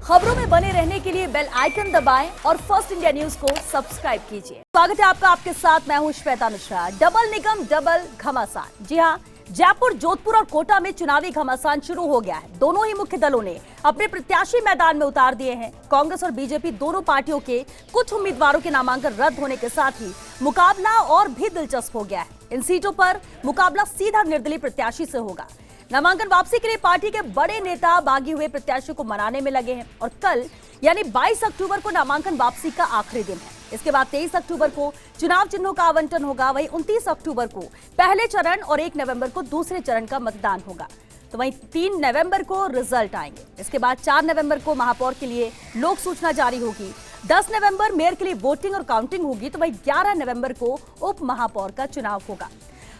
खबरों में बने रहने के लिए बेल आइकन दबाएं और फर्स्ट इंडिया न्यूज को सब्सक्राइब कीजिए। स्वागत है आपका, आपके साथ मैं हूं श्वेता मिश्रा। डबल निगम डबल घमासान। जी हां, जयपुर, जोधपुर और कोटा में चुनावी घमासान शुरू हो गया है। दोनों ही मुख्य दलों ने अपने प्रत्याशी मैदान में उतार दिए हैं। कांग्रेस और बीजेपी दोनों पार्टियों के कुछ उम्मीदवारों के नामांकन रद्द होने के साथ ही मुकाबला और भी दिलचस्प हो गया है। इन सीटों पर मुकाबला सीधा निर्दलीय प्रत्याशी से होगा। नामांकन वापसी के लिए पार्टी के बड़े नेता बागी हुए प्रत्याशियों को मनाने में लगे हैं और कल यानी 22 अक्टूबर को नामांकन वापसी का आखिरी दिन है। इसके बाद 23 अक्टूबर को चुनाव चिन्हों का आवंटन होगा। वहीं 29 अक्टूबर को पहले चरण और 1 नवंबर को दूसरे चरण का मतदान होगा। तो वहीं 3 नवंबर को रिजल्ट आएंगे। इसके बाद 4 नवंबर को महापौर के लिए लोक सूचना जारी होगी। 10 नवंबर मेयर के लिए वोटिंग और काउंटिंग होगी। तो वहीं 11 नवंबर को उप महापौर का चुनाव होगा।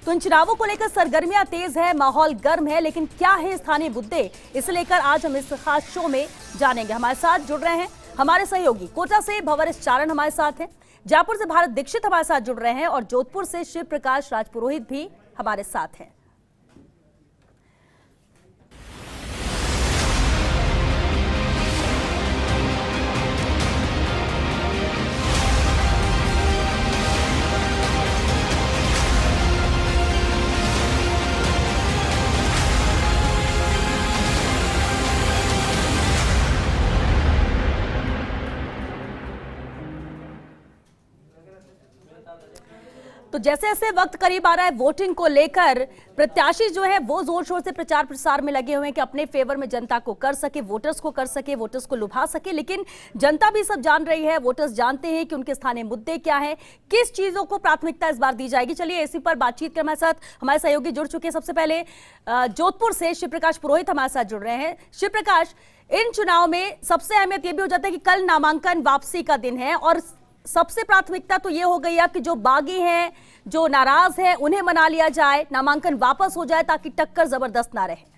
तो इन चुनावों को लेकर सरगर्मियां तेज है, माहौल गर्म है, लेकिन क्या है स्थानीय मुद्दे, इसे लेकर आज हम इस खास शो में जानेंगे। हमारे साथ जुड़ रहे हैं हमारे सहयोगी, कोटा से भंवरेश चारण हमारे साथ हैं, जयपुर से भारत दीक्षित हमारे साथ जुड़ रहे हैं और जोधपुर से शिव प्रकाश राजपुरोहित भी हमारे साथ हैं। तो जैसे जैसे वक्त करीब आ रहा है वोटिंग को लेकर, प्रत्याशी जो है वो जोर शोर से प्रचार प्रसार में लगे हुए हैं कि अपने फेवर में जनता को कर सके, वोटर्स को कर सके, वोटर्स को लुभा सके। लेकिन जनता भी सब जान रही है, वोटर्स जानते हैं कि उनके स्थानीय मुद्दे क्या है, किस चीजों को प्राथमिकता इस बार दी जाएगी। चलिए इसी पर बातचीत कर हमारे साथ हमारे सहयोगी जुड़ चुके हैं। सबसे पहले जोधपुर से शिव प्रकाश पुरोहित हमारे साथ जुड़ रहे हैं। शिव प्रकाश, इन चुनाव में सबसे अहमियत यह भी हो जाता है कि कल नामांकन वापसी का दिन है और सबसे प्राथमिकता तो ये हो गई है कि जो बागी हैं, जो नाराज हैं, उन्हें मना लिया जाए, नामांकन वापस हो जाए ताकि टक्कर जबरदस्त ना रहे।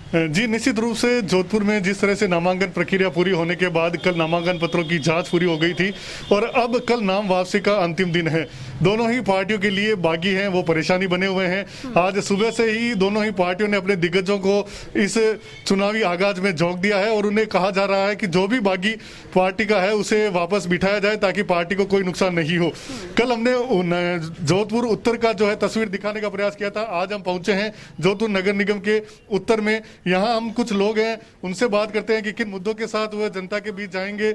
जी, निश्चित रूप से जोधपुर में जिस तरह से नामांकन प्रक्रिया पूरी होने के बाद कल नामांकन पत्रों की जांच पूरी हो गई थी और अब कल नाम वापसी का अंतिम दिन है। दोनों ही पार्टियों के लिए बागी हैं वो परेशानी बने हुए हैं। आज सुबह से ही दोनों ही पार्टियों ने अपने दिग्गजों को इस चुनावी आगाज में झोंक दिया है और उन्हें कहा जा रहा है कि जो भी बागी पार्टी का है उसे वापस बिठाया जाए ताकि पार्टी को कोई नुकसान नहीं हो। कल हमने जोधपुर उत्तर का जो है तस्वीर दिखाने का प्रयास किया था। आज हम पहुंचे हैं जोधपुर नगर निगम के उत्तर में। यहाँ हम कुछ लोग हैं, उनसे बात करते हैं कि किन मुद्दों के साथ वह जनता के बीच जाएंगे।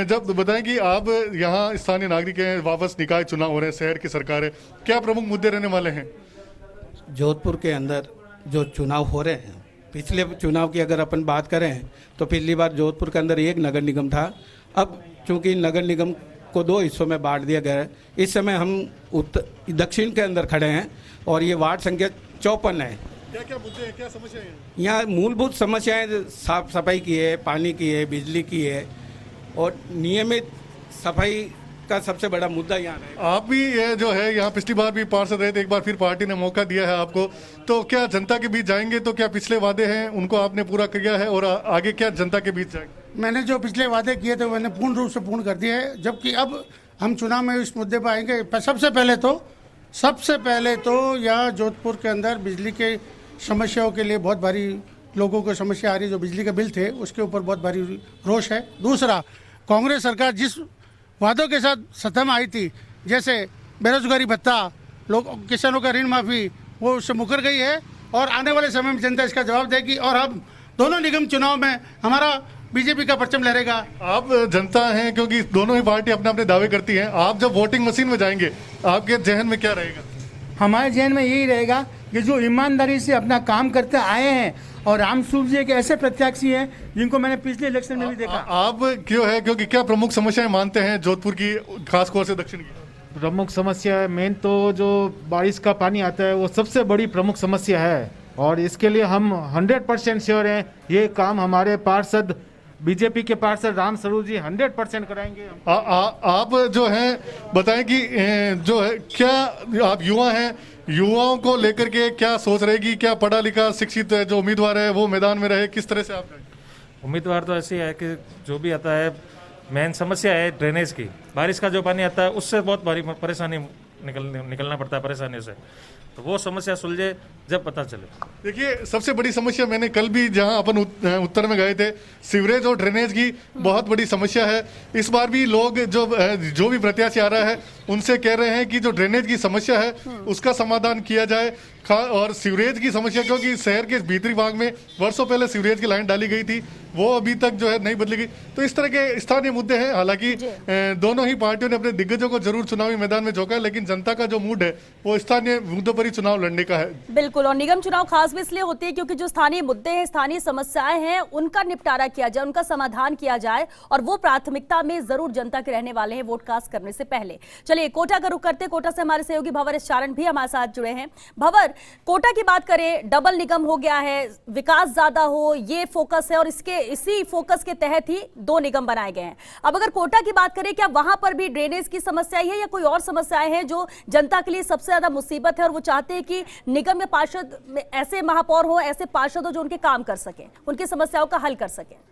जब बताएं कि आप यहाँ स्थानीय नागरिक हैं, वापस निकाय चुनाव हो रहे हैं, शहर की सरकार है, क्या प्रमुख मुद्दे रहने वाले हैं? जोधपुर के अंदर जो चुनाव हो रहे हैं, पिछले चुनाव की अगर अपन बात करें तो पिछली बार जोधपुर के अंदर एक नगर निगम था। अब चूंकि नगर निगम को 2 हिस्सों में बांट दिया गया है। इस समय हम दक्षिण के अंदर खड़े हैं और ये वार्ड संख्या 54 है। क्या मुद्दे हैं, क्या समस्याएं हैं? यहाँ मूलभूत समस्याएं साफ सफाई की है, पानी की है, बिजली की है और नियमित सफाई का सबसे बड़ा मुद्दा यहाँ है। आप भी ये जो है यहाँ पिछली बार भी पार्षद रहे थे, एक बार फिर पार्टी ने मौका दिया है आपको, तो क्या जनता के बीच जाएंगे? तो क्या पिछले वादे हैं उनको आपने पूरा किया है और आगे क्या जनता के बीच जाएंगे? मैंने जो पिछले वादे किए थे मैंने पूर्ण रूप से पूर्ण कर दिए हैं। जबकि अब हम चुनाव में इस मुद्दे पर आएंगे। सबसे पहले तो यहाँ जोधपुर के अंदर बिजली के समस्याओं के लिए बहुत भारी लोगों को समस्या आ रही है। जो बिजली के बिल थे उसके ऊपर बहुत भारी रोष है। दूसरा, कांग्रेस सरकार जिस वादों के साथ सत्ता में आई थी, जैसे बेरोजगारी भत्ता, लोग किसानों का ऋण माफ़ी, वो उससे मुकर गई है और आने वाले समय में जनता इसका जवाब देगी। और हम दोनों निगम चुनाव में हमारा बीजेपी का परचम लहरेगा। आप जनता हैं, क्योंकि दोनों ही पार्टी अपने अपने दावे करती हैं। आप जब वोटिंग मशीन में जाएंगे आपके जहन में क्या रहेगा? हमारे जहन में यही रहेगा कि जो ईमानदारी से अपना काम करते आए हैं और रामस्वरूप जी एक ऐसे प्रत्याशी हैं जिनको मैंने पिछले इलेक्शन में भी देखा। आप क्यों है, क्योंकि क्या प्रमुख समस्याएं मानते हैं जोधपुर की, खासतौर से दक्षिण की? प्रमुख समस्या है, मेन तो जो बारिश का पानी आता है वो सबसे बड़ी प्रमुख समस्या है और इसके लिए हम 100% श्योर हैं। ये काम हमारे पार्षद, बीजेपी के पार्षद रामस्वरूप जी 100% कराएंगे। आप जो है बताएं कि जो है क्या आप युवा हैं, युवाओं को लेकर के क्या सोच रहेगी? क्या पढ़ा लिखा शिक्षित जो उम्मीदवार है वो मैदान में रहे? किस तरह से आप? उम्मीदवार तो ऐसी है कि जो भी आता है, मेन समस्या है ड्रेनेज की। बारिश का जो पानी आता है उससे बहुत भारी परेशानी निकलना पड़ता है परेशानी से। तो वो समस्या सुलझे जब पता चले। देखिए, सबसे बड़ी समस्या मैंने कल भी जहां अपन उत्तर में गए थे, सीवरेज और ड्रेनेज की बहुत बड़ी समस्या है। इस बार भी लोग जो भी प्रत्याशी आ रहा है उनसे कह रहे हैं कि जो ड्रेनेज की समस्या है उसका समाधान किया जाए, और सीवरेज की समस्या, क्योंकि शहर के भीतरी भाग में वर्षों पहले सीवरेज की लाइन डाली गई थी, वो अभी तक जो है नहीं बदली गई। तो इस तरह के स्थानीय मुद्दे हैं। हालांकि दोनों ही पार्टियों ने अपने दिग्गजों को जरूर चुनावी मैदान में झोंका, लेकिन जनता का जो मूड है वो स्थानीय मुद्दों पर ही चुनाव लड़ने का है। बिल्कुल, और निगम चुनाव खास भी इसलिए होते हैं क्योंकि जो स्थानीय मुद्दे हैं, स्थानीय समस्याएं हैं, उनका निपटारा किया जाए, उनका समाधान किया जाए, और वो प्राथमिकता में जरूर जनता के रहने वाले हैं वोट कास्ट करने से पहले। चलिए कोटा का रुख करते हैं। कोटा से हमारे सहयोगी भंवर एस चारण भी हमारे साथ जुड़े हैं। भंवर, कोटा की बात करें, डबल निगम हो गया है, विकास ज्यादा हो, ये फोकस है, और इसी फोकस के तहत ही 2 निगम बनाए गए हैं। अब अगर कोटा की बात करें, क्या वहां पर भी ड्रेनेज की समस्या है या कोई और समस्याएं हैं जो जनता के लिए सबसे ज्यादा मुसीबत है, और वो चाहते हैं कि निगम में पार्षद ऐसे महापौर हो, ऐसे पार्षद हो जो उनके काम कर सके, उनकी समस्याओं का हल कर सके?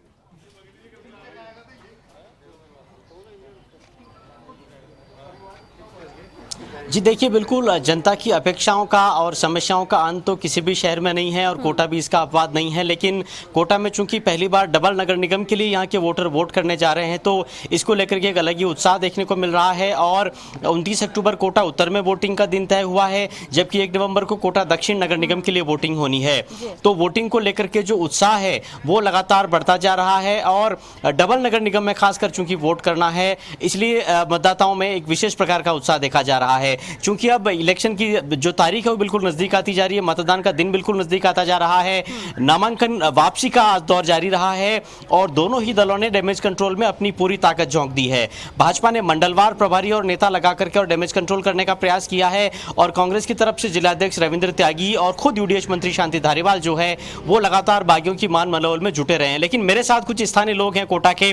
जी देखिए, बिल्कुल जनता की अपेक्षाओं का और समस्याओं का अंत तो किसी भी शहर में नहीं है, और कोटा भी इसका अपवाद नहीं है। लेकिन कोटा में चूंकि पहली बार डबल नगर निगम के लिए यहाँ के वोटर वोट करने जा रहे हैं, तो इसको लेकर के एक अलग ही उत्साह देखने को मिल रहा है। और 29 अक्टूबर कोटा उत्तर में वोटिंग का दिन तय हुआ है, जबकि 1 नवंबर को कोटा दक्षिण नगर निगम के लिए वोटिंग होनी है। तो वोटिंग को लेकर के जो उत्साह है वो लगातार बढ़ता जा रहा है, और डबल नगर निगम में खासकर चूंकि वोट करना है, इसलिए मतदाताओं में एक विशेष प्रकार का उत्साह देखा जा रहा है। चूंकि अब इलेक्शन की जो तारीख है वो बिल्कुल नजदीक आती जा रही है, मतदान का दिन बिल्कुल नजदीक आता जा रहा है, नामांकन वापसी का दौर जारी रहा है, और दोनों ही दलों ने डैमेज कंट्रोल में अपनी पूरी ताकत झोंक दी है। भाजपा ने मंडलवार प्रभारी और नेता लगा करके और डैमेज कंट्रोल करने का प्रयास किया है, और कांग्रेस की तरफ से जिलाध्यक्ष रविंद्र त्यागी और खुद यूडीएच मंत्री शांति धारीवाल जो है वो लगातार बागियों की मान मलौल में जुटे रहे हैं। लेकिन मेरे साथ कुछ स्थानीय लोग हैं कोटा के,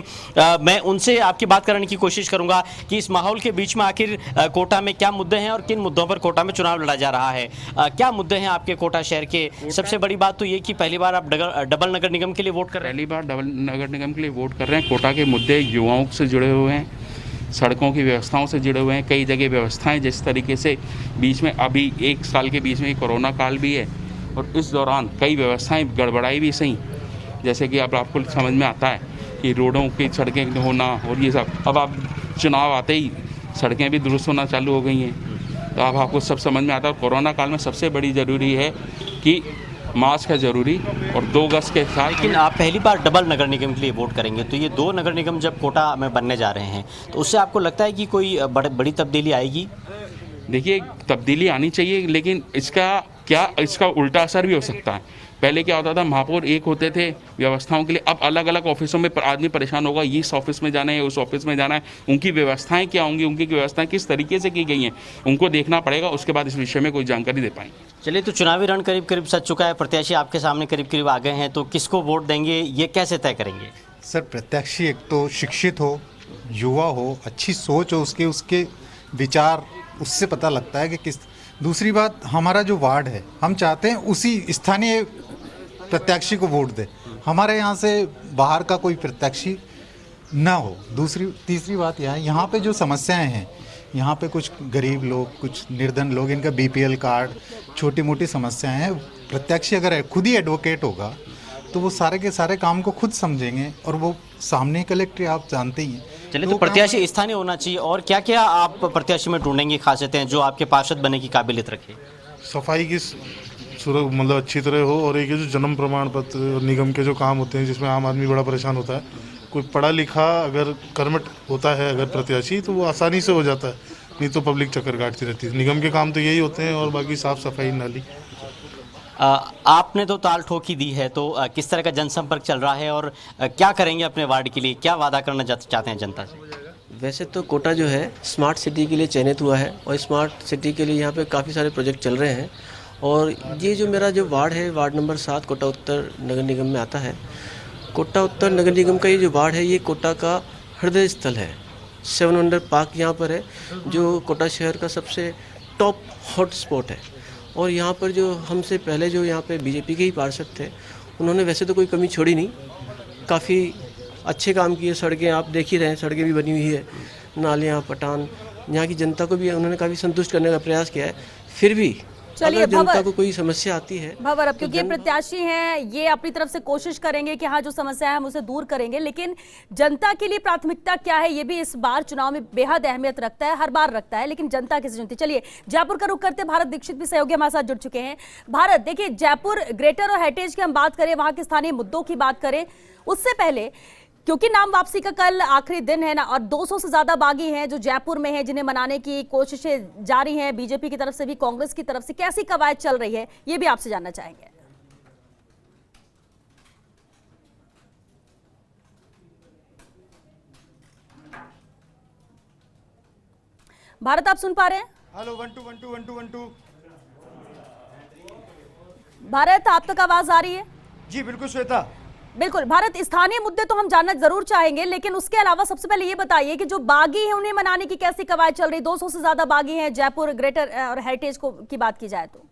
मैं उनसे आपकी बात करने की कोशिश करूंगा कि इस माहौल के बीच में आखिर कोटा में क्या मुद्दे हैं और किन मुद्दों पर कोटा में चुनाव लड़ा जा रहा है। क्या मुद्दे हैं आपके कोटा शहर के? सबसे बड़ी बात तो ये कि पहली बार आप डबल नगर निगम के लिए वोट कर रहे हैं। पहली बार डबल नगर निगम के लिए वोट कर रहे हैं। कोटा के मुद्दे युवाओं से जुड़े हुए हैं, सड़कों की व्यवस्थाओं से जुड़े हुए हैं। कई जगह व्यवस्थाएं जिस तरीके से बीच में अभी 1 साल के बीच में कोरोना काल भी है, और इस दौरान कई व्यवस्थाएं गड़बड़ाई भी सही, जैसे कि अब आपको समझ में आता है कि रोडों की सड़कें होना और ये सब। अब आप चुनाव आते ही सड़कें भी दुरुस्त होना चालू हो गई हैं, तो अब आपको सब समझ में आता है। कोरोना काल में सबसे बड़ी ज़रूरी है कि मास्क है ज़रूरी, और 2 गज के साथ। लेकिन आप पहली बार डबल नगर निगम के लिए वोट करेंगे, तो ये 2 नगर निगम जब कोटा में बनने जा रहे हैं, तो उससे आपको लगता है कि कोई बड़ी तब्दीली आएगी? देखिए, तब्दीली आनी चाहिए, लेकिन इसका उल्टा असर भी हो सकता है। पहले क्या होता था, महापौर एक होते थे व्यवस्थाओं के लिए, अब अलग अलग ऑफिसों में आदमी परेशान होगा, इस ऑफिस में जाना है, उस ऑफिस में जाना है। उनकी व्यवस्थाएं क्या होंगी, उनकी व्यवस्थाएं किस तरीके से की गई हैं, उनको देखना पड़ेगा, उसके बाद इस विषय में कोई जानकारी दे पाएंगे। चलिए, तो चुनावी रण करीब करीब सज चुका है, प्रत्याशी आपके सामने करीब करीब आ गए हैं, तो किसको वोट देंगे, ये कैसे तय करेंगे? सर, प्रत्याशी एक तो शिक्षित हो, युवा हो, अच्छी सोच हो, उसके विचार, उससे पता लगता है कि किस। दूसरी बात, हमारा जो वार्ड है, हम चाहते हैं उसी स्थानीय प्रत्याशी को वोट दे, हमारे यहाँ से बाहर का कोई प्रत्याशी ना हो। तीसरी बात यहाँ पे जो समस्याएं हैं, यहाँ पे कुछ गरीब लोग, कुछ निर्धन लोग, इनका बीपीएल कार्ड, छोटी मोटी समस्याएं हैं। प्रत्याशी अगर खुद ही एडवोकेट होगा तो वो सारे के सारे काम को खुद समझेंगे, और वो सामने कलेक्टर आप जानते ही हैं। चलिए, तो प्रत्याशी स्थानीय होना चाहिए, और क्या क्या आप प्रत्याशी में ढूंढेंगे खासियतें जो आपके पार्षद बनने की काबिलियत रखे? सफाई की मतलब अच्छी तरह हो, और एक जो जन्म प्रमाण पत्र निगम के जो काम होते हैं जिसमें आम आदमी बड़ा परेशान होता है, कोई पढ़ा लिखा अगर कर्मठ होता है अगर प्रत्याशी, तो वो आसानी से हो जाता है, नहीं तो पब्लिक चक्कर काटती रहती है। निगम के काम तो यही होते हैं, और बाकी साफ सफाई नाली। आपने तो ताल ठोकी दी है, तो किस तरह का जनसंपर्क चल रहा है, और क्या करेंगे अपने वार्ड के लिए, क्या वादा करना चाहते हैं जनता से? वैसे तो कोटा जो है स्मार्ट सिटी के लिए चयनित हुआ है, और स्मार्ट सिटी के लिए यहाँ पे काफ़ी सारे प्रोजेक्ट चल रहे हैं। और ये जो मेरा जो वार्ड है, वार्ड नंबर 7 कोटा उत्तर नगर निगम में आता है। कोटा उत्तर नगर निगम का ये जो वार्ड है, ये कोटा का हृदय स्थल है। 7 वंडर पार्क यहाँ पर है, जो कोटा शहर का सबसे टॉप हॉट स्पॉट है। और यहाँ पर जो हमसे पहले जो यहाँ पे बीजेपी के ही पार्षद थे, उन्होंने वैसे तो कोई कमी छोड़ी नहीं, काफ़ी अच्छे काम किए। सड़कें आप देख ही रहे हैं, सड़कें भी बनी हुई है, नालियाँ, पटान, यहाँ की जनता को भी उन्होंने काफ़ी संतुष्ट करने का प्रयास किया है। फिर भी चलिए अगर जनता भंवर, को कोई समस्या आती है भंवर, अब तो क्योंकि ये प्रत्याशी हैं, ये अपनी तरफ से कोशिश करेंगे कि हाँ जो समस्या है हम उसे दूर करेंगे, लेकिन जनता के लिए प्राथमिकता क्या है ये भी इस बार चुनाव में बेहद अहमियत रखता है, हर बार रखता है, लेकिन जनता किसे चुनती। चलिए जयपुर का रुख करते, भारत दीक्षित भी सहयोगी हमारे साथ जुड़ चुके हैं। भारत, देखिए जयपुर ग्रेटर और हेरिटेज की हम बात करें, वहां के स्थानीय मुद्दों की बात करें, उससे पहले क्योंकि नाम वापसी का कल आखिरी दिन है ना, और 200 से ज्यादा बागी हैं जो जयपुर में हैं, जिन्हें मनाने की कोशिशें जारी हैं, बीजेपी की तरफ से भी, कांग्रेस की तरफ से कैसी कवायद चल रही है ये भी आपसे जानना चाहेंगे। भारत, आप सुन पा रहे हैं? हेलो 1 2 1 2 1 2 1 2। भारत, आप तक आवाज आ रही है? जी बिल्कुल श्वेता। बिल्कुल भारत, स्थानीय मुद्दे तो हम जानना जरूर चाहेंगे, लेकिन उसके अलावा सबसे पहले ये बताइए कि जो बागी हैं उन्हें मनाने की कैसी कवायद चल रही? 200 से ज्यादा बागी हैं जयपुर ग्रेटर और हेरिटेज को की बात की जाए तो।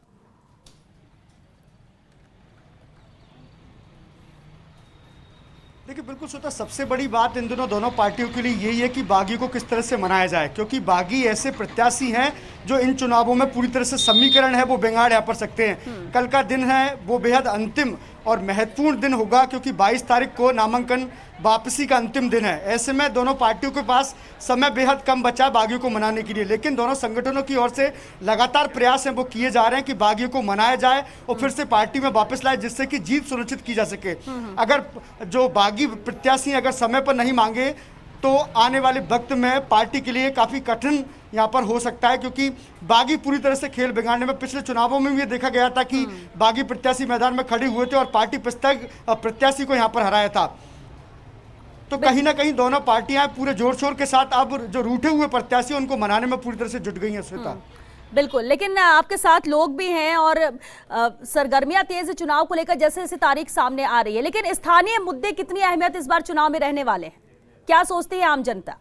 देखिए बिल्कुल श्वेता, सबसे बड़ी बात इन दिनों दोनों पार्टियों के लिए यही है कि बागी को किस तरह से मनाया जाए, क्योंकि बागी ऐसे प्रत्याशी हैं जो इन चुनावों में पूरी तरह से समीकरण है वो बेंगाड़ यहाँ पर सकते हैं। कल का दिन है वो बेहद अंतिम और महत्वपूर्ण दिन होगा, क्योंकि 22 तारीख को नामांकन वापसी का अंतिम दिन है। ऐसे में दोनों पार्टियों के पास समय बेहद कम बचा है बागियों को मनाने के लिए, लेकिन दोनों संगठनों की ओर से लगातार प्रयास हैं वो किए जा रहे हैं कि बागियों को मनाया जाए और फिर से पार्टी में वापस लाए, जिससे कि जीत सुनिश्चित की जा सके। अगर जो बागी प्रत्याशी अगर समय पर नहीं मांगे तो आने वाले वक्त में पार्टी के लिए काफ़ी कठिन यहाँ पर हो सकता है, क्योंकि बागी पूरी तरह से खेल बिगाड़ने में पिछले चुनावों में भी ये देखा गया था कि बागी प्रत्याशी मैदान में खड़े हुए थे और पार्टी प्रत्याशी को यहाँ पर हराया था। तो कहीं ना कहीं दोनों पार्टियां पूरे जोर शोर के साथ अब जो रूठे हुए प्रत्याशी उनको मनाने में पूरी तरह से जुट गई हैं श्वेता। बिल्कुल, लेकिन आपके साथ लोग भी हैं और सरगर्मियां तेज है चुनाव को लेकर, जैसे जैसे तारीख सामने आ रही है, लेकिन स्थानीय मुद्दे कितनी अहमियत इस बार चुनाव में रहने वाले हैं, क्या सोचती है आम जनता?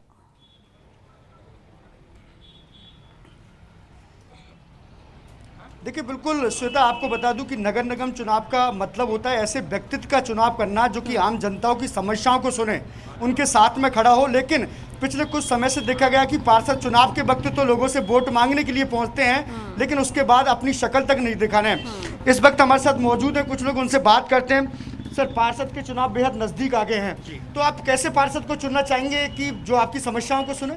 देखिए बिल्कुल श्वेता, आपको बता दूं कि नगर निगम चुनाव का मतलब होता है ऐसे व्यक्तित्व का चुनाव करना जो कि आम जनताओं की समस्याओं को सुने, उनके साथ में खड़ा हो। लेकिन पिछले कुछ समय से देखा गया कि पार्षद चुनाव के वक्त तो लोगों से वोट मांगने के लिए पहुंचते हैं, लेकिन उसके बाद अपनी शक्ल तक नहीं दिखाने। इस वक्त हमारे साथ मौजूद है कुछ लोग, उनसे बात करते हैं। सर, पार्षद के चुनाव बेहद नज़दीक आ गए हैं, तो आप कैसे पार्षद को चुनना चाहेंगे कि जो आपकी समस्याओं को सुने?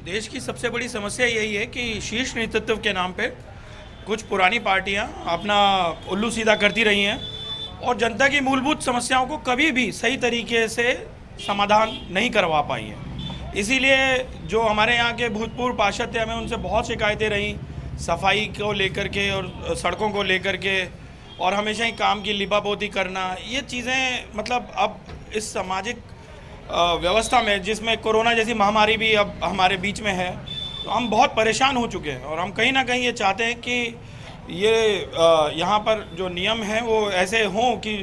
देश की सबसे बड़ी समस्या यही है कि शीर्ष नेतृत्व के नाम पे कुछ पुरानी पार्टियां अपना उल्लू सीधा करती रही हैं और जनता की मूलभूत समस्याओं को कभी भी सही तरीके से समाधान नहीं करवा पाई हैं। इसीलिए जो हमारे यहाँ के भूतपूर्व पार्षद थे, हमें उनसे बहुत शिकायतें रहीं सफाई को लेकर के और सड़कों को लेकर के, और हमेशा ही काम की लिपापोती करना। ये चीज़ें मतलब अब इस सामाजिक व्यवस्था में जिसमें कोरोना जैसी महामारी भी अब हमारे बीच में है, तो हम बहुत परेशान हो चुके हैं और हम कहीं ना कहीं ये चाहते हैं कि ये यहाँ पर जो नियम हैं वो ऐसे हों कि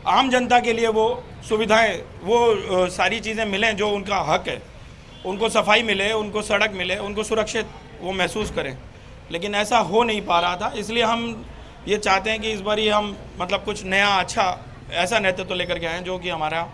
आम जनता के लिए वो सुविधाएं, वो सारी चीज़ें मिलें जो उनका हक है, उनको सफाई मिले, उनको सड़क मिले, उनको सुरक्षित वो महसूस करें। लेकिन ऐसा हो नहीं पा रहा था, इसलिए हम ये चाहते हैं कि इस बार हम मतलब कुछ नया अच्छा ऐसा नेतृत्व लेकर के आएँ जो कि हमारा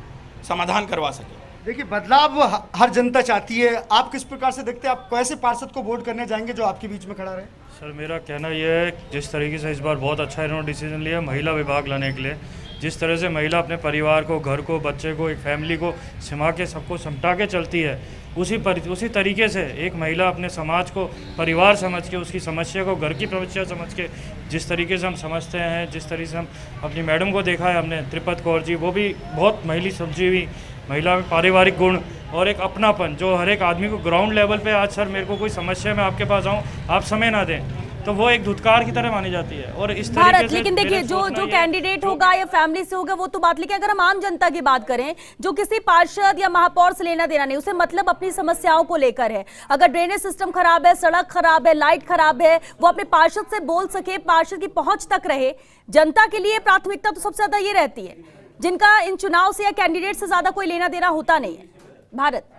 समाधान करवा सके। देखिए बदलाव हर जनता चाहती है, आप किस प्रकार से देखते हैं, आप कैसे पार्षद को वोट करने जाएंगे जो आपके बीच में खड़ा रहे? सर, मेरा कहना यह है जिस तरीके से इस बार बहुत अच्छा इन्होंने डिसीजन लिया महिला विभाग लाने के लिए, जिस तरह से महिला अपने परिवार को, घर को, बच्चे को, एक फैमिली को सिमा के सबको समटा के चलती है, उसी तरीके से एक महिला अपने समाज को परिवार समझ के, उसकी समस्या को घर की समस्या समझ के, जिस तरीके से हम समझते हैं, जिस तरीके से हम अपनी मैडम को देखा है हमने, त्रिपत कौर जी, वो भी बहुत महिला समझी हुई, महिला में पारिवारिक गुण और एक अपनापन जो हर एक आदमी को ग्राउंड लेवल पे, आज सर मेरे को कोई समस्या में आपके पास आऊँ, आप समय ना दें, तो वो एक धुतकार की तरह मानी जाती है। और इस तरीके से लेकिन देखिए जो कैंडिडेट होगा या फैमिली से होगा वो तो बात, लेकिन अगर हम आम जनता की बात करें जो किसी पार्षद या महापौर से लेना देना नहीं, उसे मतलब अपनी समस्याओं को लेकर है, अगर ड्रेनेज सिस्टम खराब है, सड़क खराब है, लाइट खराब है, वो अपने पार्षद से बोल सके, पार्षद की पहुंच तक रहे। जनता के लिए प्राथमिकता तो सबसे ज्यादा ये रहती है, जिनका इन चुनाव से या कैंडिडेट से ज्यादा कोई लेना देना होता नहीं है। भारत,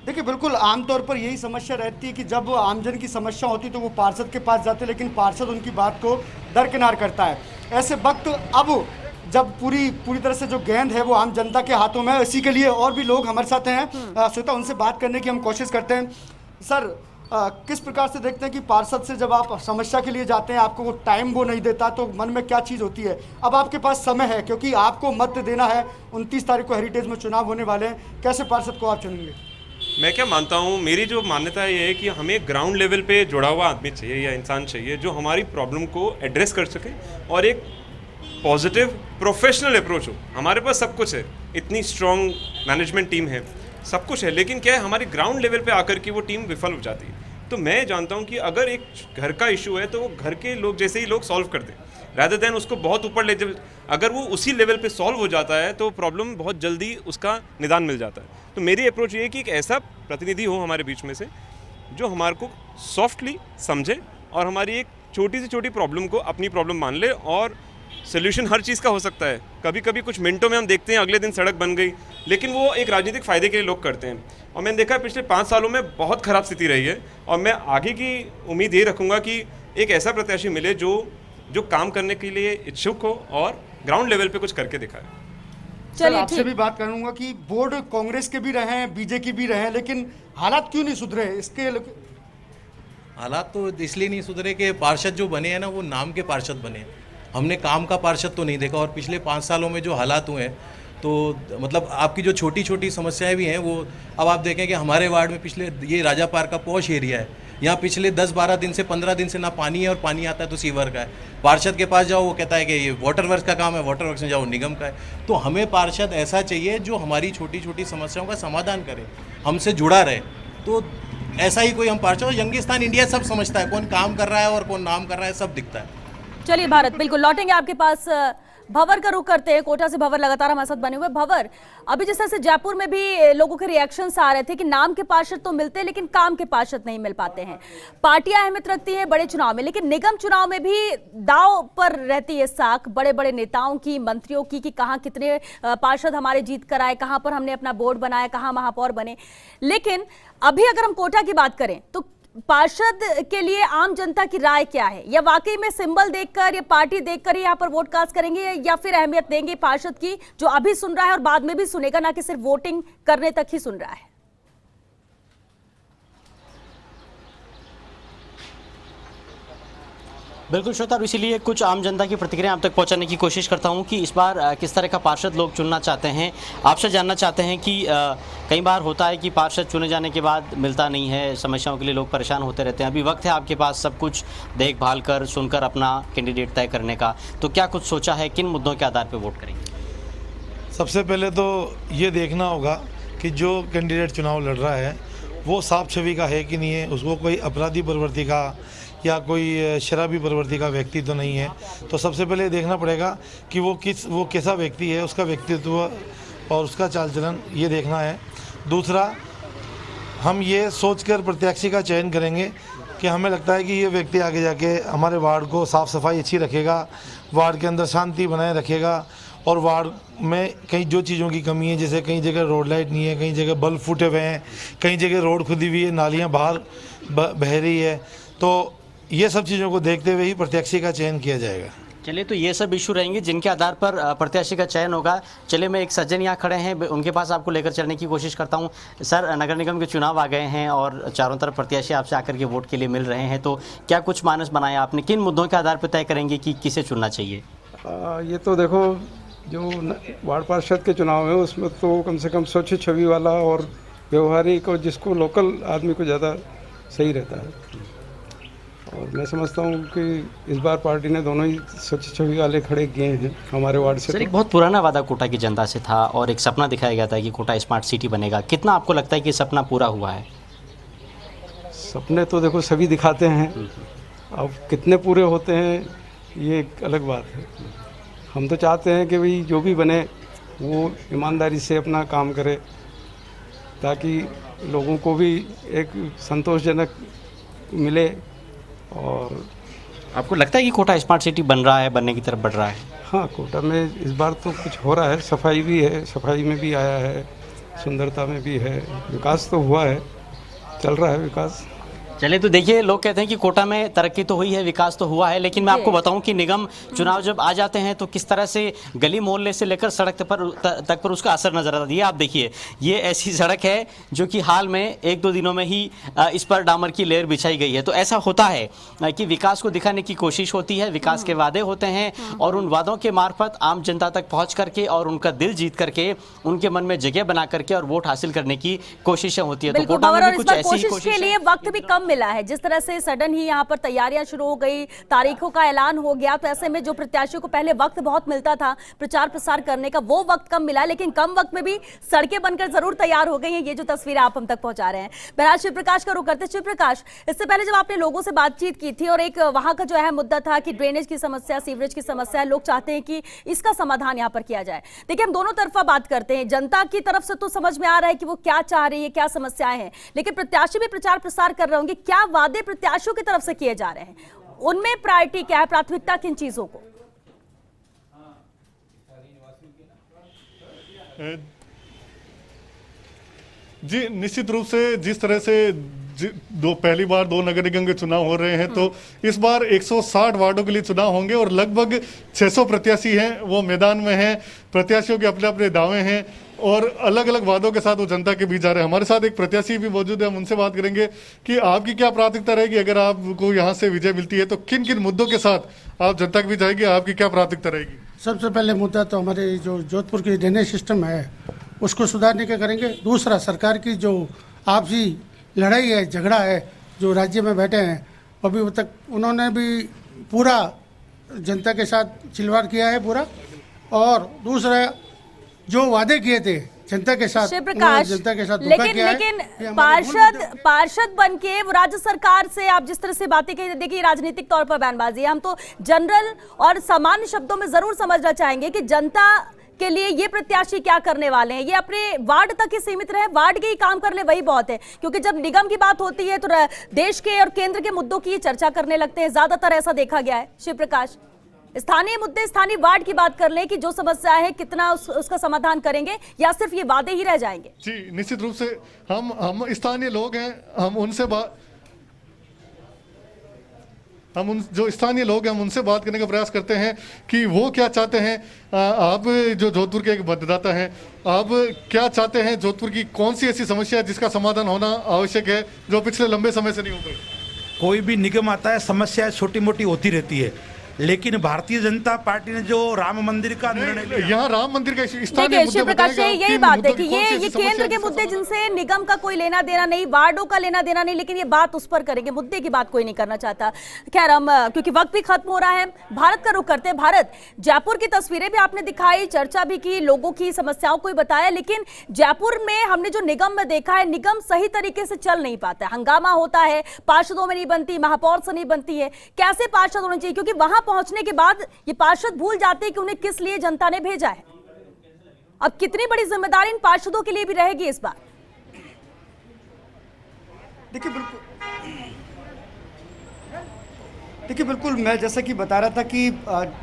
देखिए बिल्कुल आमतौर पर यही समस्या रहती है कि जब आमजन की समस्या होती है तो वो पार्षद के पास जाते हैं, लेकिन पार्षद उनकी बात को दरकिनार करता है। ऐसे वक्त अब जब पूरी तरह से जो गेंद है वो आम जनता के हाथों में है। इसी के लिए और भी लोग हमारे साथ हैं, श्वेता, उनसे बात करने की हम कोशिश करते हैं। सर, किस प्रकार से देखते हैं कि पार्षद से जब आप समस्या के लिए जाते हैं, आपको वो टाइम वो नहीं देता, तो मन में क्या चीज़ होती है? अब आपके पास समय है क्योंकि आपको मत देना है, 29 तारीख को हेरिटेज में चुनाव होने वाले हैं, कैसे पार्षद को आप चुनेंगे? मैं क्या मानता हूँ, मेरी जो मान्यता ये है कि हमें ग्राउंड लेवल पे जुड़ा हुआ आदमी चाहिए या इंसान चाहिए जो हमारी प्रॉब्लम को एड्रेस कर सके और एक पॉजिटिव प्रोफेशनल अप्रोच हो। हमारे पास सब कुछ है, इतनी स्ट्रॉन्ग मैनेजमेंट टीम है, सब कुछ है, लेकिन क्या है हमारी ग्राउंड लेवल पे आकर के वो टीम विफल हो जाती है। तो मैं जानता हूँ कि अगर एक घर का इशू है तो वो घर के लोग जैसे ही लोग सॉल्व कर दें, रादर देन उसको बहुत ऊपर ले, अगर वो उसी लेवल पे सॉल्व हो जाता है तो प्रॉब्लम बहुत जल्दी उसका निदान मिल जाता है। तो मेरी अप्रोच ये है कि एक ऐसा प्रतिनिधि हो हमारे बीच में से जो हमारे को सॉफ्टली समझे और हमारी एक छोटी से छोटी प्रॉब्लम को अपनी प्रॉब्लम मान ले। और सोल्यूशन हर चीज़ का हो सकता है, कभी कभी कुछ मिनटों में हम देखते हैं अगले दिन सड़क बन गई, लेकिन वो एक राजनीतिक फ़ायदे के लिए लोग करते हैं। और मैंने देखा है पिछले 5 सालों में बहुत ख़राब स्थिति रही है और मैं आगे की उम्मीद ये रखूँगा कि एक ऐसा प्रत्याशी मिले जो काम करने के लिए इच्छुक हो और ग्राउंड लेवल पे कुछ करके दिखाए। चलिए, आपसे भी बात करूँगा कि बोर्ड कांग्रेस के भी रहे हैं, बीजेपी भी रहे हैं, लेकिन हालात क्यों नहीं सुधरे? इसके हालात तो इसलिए नहीं सुधरे कि पार्षद जो बने हैं ना वो नाम के पार्षद बने हैं, हमने काम का पार्षद तो नहीं देखा। और पिछले 5 सालों में जो हालात हुए हैं तो मतलब आपकी जो छोटी छोटी समस्याएं भी हैं वो अब आप देखें कि हमारे वार्ड में पिछले ये राजा पार्क का पॉश एरिया है, यहाँ पिछले 10-12 दिन से 15 दिन से ना पानी है और पानी आता है तो सीवर का है। पार्षद के पास जाओ वो कहता है कि ये वाटर वर्क्स का काम है, वाटर वर्क्स में जाओ निगम का है। तो हमें पार्षद ऐसा चाहिए जो हमारी छोटी छोटी समस्याओं का समाधान करे, हमसे जुड़ा रहे। तो ऐसा ही कोई हम पार्षद, यंगिस्तान इंडिया सब समझता है कौन काम कर रहा है और कौन नाम कर रहा है, सब दिखता है। चलिए भारत, बिल्कुल लौटेंगे आपके पास। भंवर का रुख करते हैं, कोटा से भंवर लगातार हमारे साथ बने हुए। भंवर, अभी जिस तरह से जयपुर में भी लोगों के रिएक्शंस आ रहे थे कि नाम के पार्षद तो मिलते हैं लेकिन काम के पार्षद नहीं मिल पाते हैं। पार्टियां अहमियत रखती हैं बड़े चुनाव में, लेकिन निगम चुनाव में भी दांव पर रहती है साख बड़े बड़े नेताओं की, मंत्रियों की, कि कहां कितने पार्षद हमारे जीत कर आए, कहां पर हमने अपना बोर्ड बनाया, कहां महापौर बने। लेकिन अभी अगर हम कोटा की बात करें तो पार्षद के लिए आम जनता की राय क्या है? या वाकई में सिंबल देखकर या पार्टी देखकर यहाँ पर वोट कास्ट करेंगे, या फिर अहमियत देंगे पार्षद की जो अभी सुन रहा है और बाद में भी सुनेगा, ना कि सिर्फ वोटिंग करने तक ही सुन रहा है? बिल्कुल श्रोता, इसीलिए कुछ आम जनता की प्रतिक्रिया आप तक पहुंचाने की कोशिश करता हूं कि इस बार किस तरह का पार्षद लोग चुनना चाहते हैं। आपसे जानना चाहते हैं कि कई बार होता है कि पार्षद चुने जाने के बाद मिलता नहीं है, समस्याओं के लिए लोग परेशान होते रहते हैं। अभी वक्त है आपके पास सब कुछ देखभाल कर सुनकर अपना कैंडिडेट तय करने का, तो क्या कुछ सोचा है, किन मुद्दों के आधार पर वोट करेंगे? सबसे पहले तो ये देखना होगा कि जो कैंडिडेट चुनाव लड़ रहा है वो साफ छवि का है कि नहीं है, उसको कोई अपराधी प्रवृत्ति का या कोई शराबी प्रवृत्ति का व्यक्ति तो नहीं है। तो सबसे पहले देखना पड़ेगा कि वो कैसा व्यक्ति है, उसका व्यक्तित्व और उसका चाल चलन ये देखना है। दूसरा, हम ये सोचकर प्रत्याशी का चयन करेंगे कि हमें लगता है कि ये व्यक्ति आगे जाके हमारे वार्ड को साफ़ सफाई अच्छी रखेगा, वार्ड के अंदर शांति बनाए रखेगा और वार्ड में कई जो चीज़ों की कमी है, जैसे कई जगह रोड लाइट नहीं है, कई जगह बल्ब फूटे हुए हैं, कई जगह रोड खुदी हुई है, नालियाँ बाहर बह रही है, तो ये सब चीज़ों को देखते हुए ही प्रत्याशी का चयन किया जाएगा। चलिए, तो ये सब इशू रहेंगे जिनके आधार पर प्रत्याशी का चयन होगा। चलिए, मैं एक सज्जन यहाँ खड़े हैं, उनके पास आपको लेकर चलने की कोशिश करता हूँ। सर, नगर निगम के चुनाव आ गए हैं और चारों तरफ प्रत्याशी आपसे आकर के वोट के लिए मिल रहे हैं, तो क्या कुछ मानस बनाया आपने, किन मुद्दों के आधार पर तय करेंगे कि किसे चुनना चाहिए? ये तो देखो, जो वार्ड पार्षद के चुनाव है उसमें तो कम से कम स्वच्छ छवि वाला और व्यवहारिक और जिसको लोकल आदमी को ज़्यादा सही रहता है। और मैं समझता हूँ कि इस बार पार्टी ने दोनों ही स्वच्छ छवि वाले खड़े किए हैं हमारे वार्ड से। सर, एक बहुत पुराना वादा कोटा की जनता से था और एक सपना दिखाया गया था कि कोटा स्मार्ट सिटी बनेगा। कितना आपको लगता है कि सपना पूरा हुआ है? सपने तो देखो सभी दिखाते हैं, अब कितने पूरे होते हैं ये एक अलग बात है। हम तो चाहते हैं कि भाई जो भी बने वो ईमानदारी से अपना काम करे ताकि लोगों को भी एक संतोषजनक मिले। और आपको लगता है कि कोटा स्मार्ट सिटी बन रहा है, बनने की तरफ बढ़ रहा है? हाँ, कोटा में इस बार तो कुछ हो रहा है, सफाई भी है, सफाई में भी आया है, सुंदरता में भी है, विकास तो हुआ है, चल रहा है विकास। चलिए, तो देखिए, लोग कहते हैं कि कोटा में तरक्की तो हुई है, विकास तो हुआ है, लेकिन मैं आपको बताऊं कि निगम चुनाव जब आ जाते हैं तो किस तरह से गली मोहल्ले से लेकर सड़क तक पर उसका असर नजर आता है। ये आप देखिए, ये ऐसी सड़क है जो कि हाल में 1-2 दिनों में ही इस पर डामर की लेयर बिछाई गई है। तो ऐसा होता है कि विकास को दिखाने की कोशिश होती है, विकास के वादे होते हैं और उन वादों के मार्फत आम जनता तक पहुँच करके और उनका दिल जीत करके उनके मन में जगह बना करके और वोट हासिल करने की कोशिशें होती है। तो कोटा में भी कुछ ऐसी ही कोशिश के लिए वक्त भी कम मिला है, जिस तरह से सडन ही यहाँ पर तैयारियां शुरू हो गई, तारीखों का ऐलान हो गया, तो ऐसे में जो प्रत्याशियों को पहले वक्त बहुत मिलता था प्रचार प्रसार करने का, वो वक्त कम मिला, लेकिन कम वक्त में भी सड़कें बनकर जरूर तैयार हो गई हैं। ये जो तस्वीर आप हम तक पहुंचा रहे हैं। बहरहाल शिव प्रकाश का रुख करते। शिव प्रकाश, इससे पहले जब आपने लोगों से बातचीत की थी और एक वहां का जो है मुद्दा था कि ड्रेनेज की समस्या, सीवरेज की समस्या, लोग चाहते हैं कि इसका समाधान यहाँ पर किया जाए। देखिए, हम दोनों तरफा बात करते हैं, जनता की तरफ से तो समझ में आ रहा है कि वो क्या चाह रही है, क्या समस्याएं हैं, लेकिन प्रत्याशी भी प्रचार प्रसार कर रहे होंगे। क्या वादे प्रत्याशियों की तरफ से किए जा रहे हैं, उनमें प्रायोरिटी क्या है, प्राथमिकता किन चीजों को? जी, निश्चित रूप से जिस तरह से पहली बार 2 नगर निगम के चुनाव हो रहे हैं, तो इस बार 160 वार्डों के लिए चुनाव होंगे और लगभग 600 प्रत्याशी हैं, वो मैदान में हैं। प्रत्याशियों के अपने अपने दावे हैं और अलग अलग वादों के साथ वो जनता के बीच जा रहे हैं। हमारे साथ एक प्रत्याशी भी मौजूद है, हम उनसे बात करेंगे कि आपकी क्या प्राथमिकता रहेगी अगर आपको यहाँ से विजय मिलती है, तो किन किन मुद्दों के साथ आप जनता के बीच जाएंगे, आपकी क्या प्राथमिकता रहेगी? सबसे पहले मुद्दा तो हमारे जो जोधपुर की ड्रेनेज सिस्टम है उसको सुधारने का करेंगे। दूसरा, सरकार की जो आपसी लड़ाई है, झगड़ा है, जो राज्य में बैठे हैं, अभी तक उन्होंने भी पूरा जनता के साथ चिलवाड़ किया है पूरा। और दूसरा, जो वादे किए थे जनता के साथ, जनता के साथ धोखा किया है। लेकिन पार्षद बन के वो राज्य सरकार से आप जिस तरह से बातें कही, देखिए राजनीतिक तौर पर बयानबाजी है, हम तो जनरल और सामान्य शब्दों में जरूर समझना चाहेंगे कि जनता के लिए ये प्रत्याशी क्या करने वाले हैं। ये अपने वार्ड तक ही सीमित रहे, वार्ड के ही काम कर ले, वही बहुत है, क्योंकि जब निगम की बात होती है तो देश के और केंद्र के मुद्दों की चर्चा करने लगते हैं, ज्यादातर ऐसा देखा गया है। शिव प्रकाश, स्थानीय मुद्दे, स्थानीय वार्ड की बात कर लें कि जो समस्या है कितना उसका समाधान करेंगे, या सिर्फ ये वादे ही रह जाएंगे? जी, निश्चित रूप से हम स्थानीय लोग हैं, हम उन जो स्थानीय लोग हैं हम उनसे बात करने का प्रयास करते हैं कि वो क्या चाहते हैं। आप जो जोधपुर के एक मतदाता हैं, आप क्या चाहते हैं? जोधपुर की कौन सी ऐसी समस्या है जिसका समाधान होना आवश्यक है, जो पिछले लंबे समय से नहीं हो पाई? कोई भी निगम आता है, समस्याएं छोटी मोटी होती रहती है, लेकिन भारतीय जनता पार्टी ने जो राम मंदिर का निर्णय लिया, यहाँ राम मंदिर का देखिए शिव प्रकाश, यही बात है कि ये केंद्र के मुद्दे जिनसे निगम का कोई लेना देना नहीं, वार्डों का लेना देना नहीं, लेकिन ये बात उस पर करेंगे, मुद्दे की बात कोई नहीं करना चाहता। खैर, हम क्योंकि वक्त भी खत्म हो रहा है, भारत का रुख करते हैं। भारत, जयपुर की तस्वीरें भी आपने दिखाई, चर्चा भी की, लोगों की समस्याओं को बताया, लेकिन जयपुर में हमने जो निगम में देखा है, निगम सही तरीके से चल नहीं पाता, हंगामा होता है, पार्षदों में नहीं बनती, महापौर से नहीं बनती है। कैसे पार्षद होने चाहिए, क्योंकि वहां पहुंचने के बाद ये पार्षद भूल जाते हैं कि उन्हें किस लिए जनता ने भेजा है। अब कितनी बड़ी जिम्मेदारी इन पार्षदों के लिए भी रहेगी इस बार? देखिए बिल्कुल, मैं जैसा कि बता रहा था कि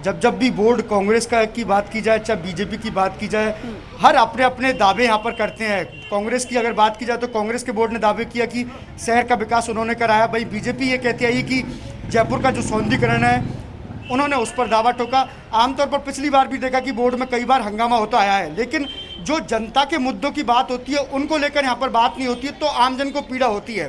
जब भी बोर्ड कांग्रेस का की बात की जाए, चाहे बीजेपी की बात की जाए, हर अपने अपने दावे यहाँ पर करते हैं। कांग्रेस की अगर बात की जाए तो कांग्रेस के बोर्ड ने दावे किया कि शहर का विकास उन्होंने कराया। भाई बीजेपी ये कहती आई कि जयपुर का जो सौंदर्यीकरण है उन्होंने उस पर दावा ठोका। आमतौर पर पिछली बार भी देखा कि बोर्ड में कई बार हंगामा होता आया है, लेकिन जो जनता के मुद्दों की बात होती है उनको लेकर यहाँ पर बात नहीं होती है, तो आमजन को पीड़ा होती है।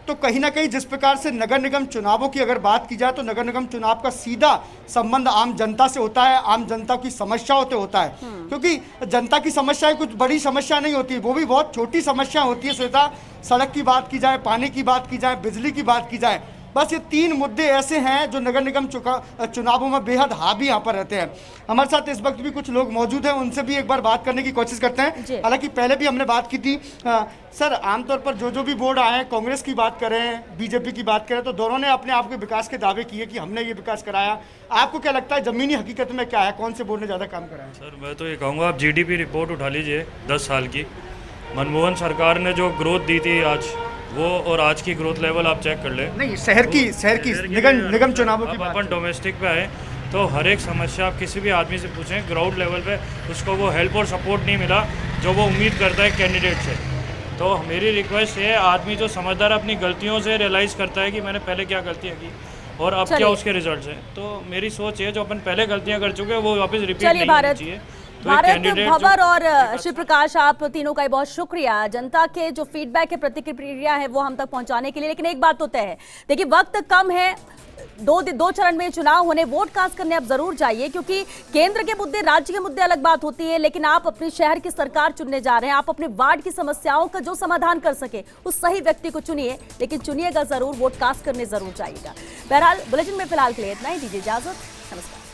तो कहीं ना कहीं जिस प्रकार से नगर निगम चुनावों की अगर बात की जाए तो नगर निगम चुनाव का सीधा संबंध आम जनता से होता है, आम जनता की समस्याओं से होता है, क्योंकि जनता की समस्याएं कुछ बड़ी समस्या नहीं होती, वो भी बहुत छोटी समस्या होती है। श्वेता, सड़क की बात की जाए, पानी की बात की जाए, बिजली की बात की जाए, बस ये 3 मुद्दे ऐसे हैं जो नगर निगम चुनावों में बेहद हावी यहाँ पर रहते हैं। हमारे साथ इस वक्त भी कुछ लोग मौजूद हैं, उनसे भी एक बार बात करने की कोशिश करते हैं। हालांकि पहले भी हमने बात की थी। सर, आमतौर पर जो भी बोर्ड आए, कांग्रेस की बात करें, बीजेपी की बात करें, तो दोनों ने अपने आप के विकास के दावे किए कि हमने ये विकास कराया। आपको क्या लगता है जमीनी हकीकत में क्या है, कौन से बोर्ड ने ज़्यादा काम कराया? सर, मैं तो ये कहूँगा, आप GDP रिपोर्ट उठा लीजिए 10 साल की, मनमोहन सरकार ने जो ग्रोथ दी थी आज, वो और आज की ग्रोथ लेवल आप चेक कर ले। नहीं, शहर की निगम चुनावों की बात, अपन डोमेस्टिक पे आए तो हर एक समस्या आप किसी भी आदमी से पूछें, ग्राउंड लेवल पे उसको वो हेल्प और सपोर्ट नहीं मिला जो वो उम्मीद करता है कैंडिडेट से। तो मेरी रिक्वेस्ट है, आदमी जो समझदार अपनी गलतियों से रियलाइज़ करता है कि मैंने पहले क्या गलतियाँ की और अब क्या उसके रिजल्ट्स हैं। तो मेरी सोच है जो अपन पहले गलतियाँ कर चुके हैं वो वापस रिपीट नहीं होनी चाहिए। तो भारत भंवर और शिव प्रकाश, आप तीनों का बहुत शुक्रिया। जनता के जो फीडबैक है, प्रतिक्रिया है, वो हम तक पहुंचाने के लिए। लेकिन एक बात तो तय है, देखिए वक्त कम है, दो चरण में चुनाव होने, वोट कास्ट करने आप जरूर जाइए, क्योंकि केंद्र के मुद्दे, राज्य के मुद्दे अलग बात होती है, लेकिन आप अपने शहर की सरकार चुनने जा रहे हैं। आप अपने वार्ड की समस्याओं का जो समाधान कर सके उस सही व्यक्ति को चुनिए, लेकिन चुनिएगा जरूर, वोट कास्ट करने जरूर जाइएगा। बहरहाल बुलेटिन में फिलहाल के लिए इतना ही, दीजिए इजाजत, नमस्कार।